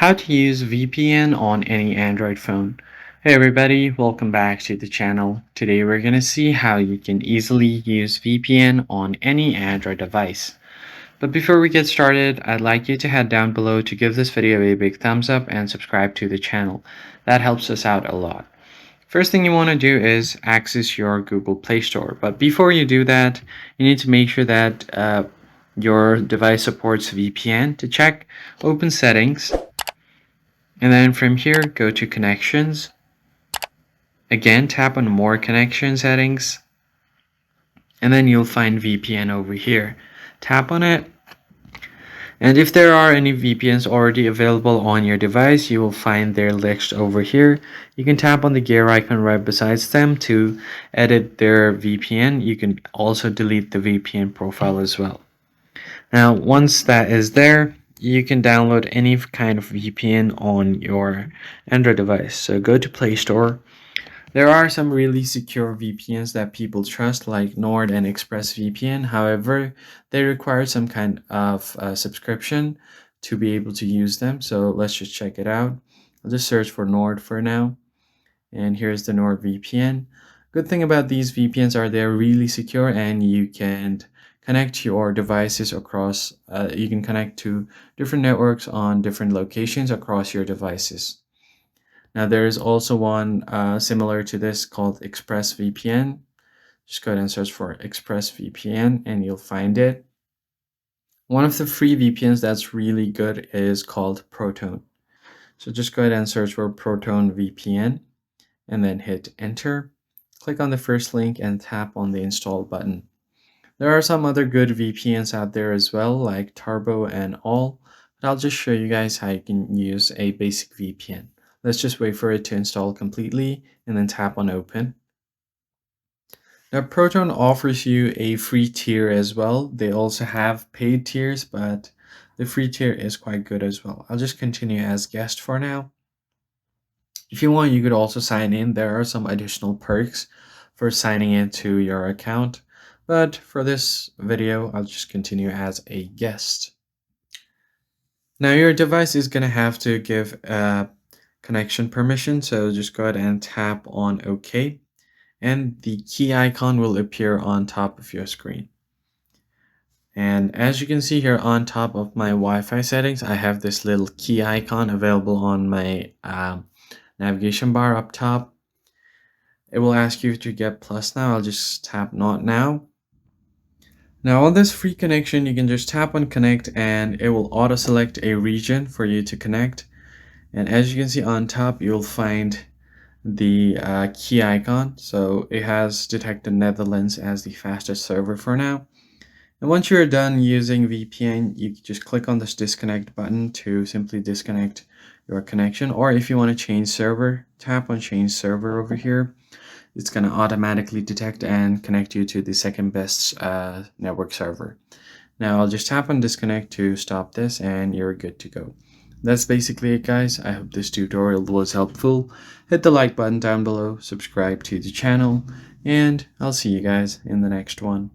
How to use VPN on any Android phone. Hey everybody, welcome back to the channel. Today we're going to see how you can easily use VPN on any Android device. But before we get started, I'd like you to head down below to give this video a big thumbs up and subscribe to the channel. That helps us out a lot. First thing you want to do is access your Google Play Store. But before you do that, you need to make sure that your device supports VPN. To check, open Settings. And then from here, go to Connections. Again, tap on More Connection Settings. And then you'll find VPN over here. Tap on it. And if there are any VPNs already available on your device, you will find their list over here. You can tap on the gear icon right beside them to edit their VPN. You can also delete the VPN profile as well. Now, once that is there, you can download any kind of VPN on your Android device. So go to Play Store. There are some really secure VPNs that people trust, like Nord and ExpressVPN. However, they require some kind of subscription to be able to use them. So let's just check it out. I'll just search for Nord for now. And here's the Nord VPN. Good thing about these VPNs are they're really secure, and you can connect your devices across, you can connect to different networks on different locations across your devices. Now there is also one similar to this called ExpressVPN. Just go ahead and search for ExpressVPN and you'll find it. One of the free VPNs that's really good is called Proton. So just go ahead and search for Proton VPN and then hit enter. Click on the first link and tap on the install button. There are some other good VPNs out there as well, like Turbo and all, but I'll just show you guys how you can use a basic VPN. Let's just wait for it to install completely and then tap on open. Now Proton offers you a free tier as well. They also have paid tiers, but the free tier is quite good as well. I'll just continue as guest for now. If you want, you could also sign in. There are some additional perks for signing into your account. But for this video, I'll just continue as a guest. Now your device is going to have to give connection permission, so just go ahead and tap on OK, and the key icon will appear on top of your screen. And as you can see here on top of my Wi-Fi settings, I have this little key icon available on my navigation bar up top. It will ask you to get plus now. I'll just tap not now. Now on this free connection, you can just tap on connect and it will auto select a region for you to connect. And as you can see on top, you'll find the key icon. So it has detected Netherlands as the fastest server for now. And once you're done using VPN, you just click on this disconnect button to simply disconnect your connection. Or if you want to change server, tap on change server over here. It's going to automatically detect and connect you to the second best network server. Now I'll just tap on disconnect to stop this and you're good to go. That's basically it, guys. I hope this tutorial was helpful. Hit the like button down below, subscribe to the channel, and I'll see you guys in the next one.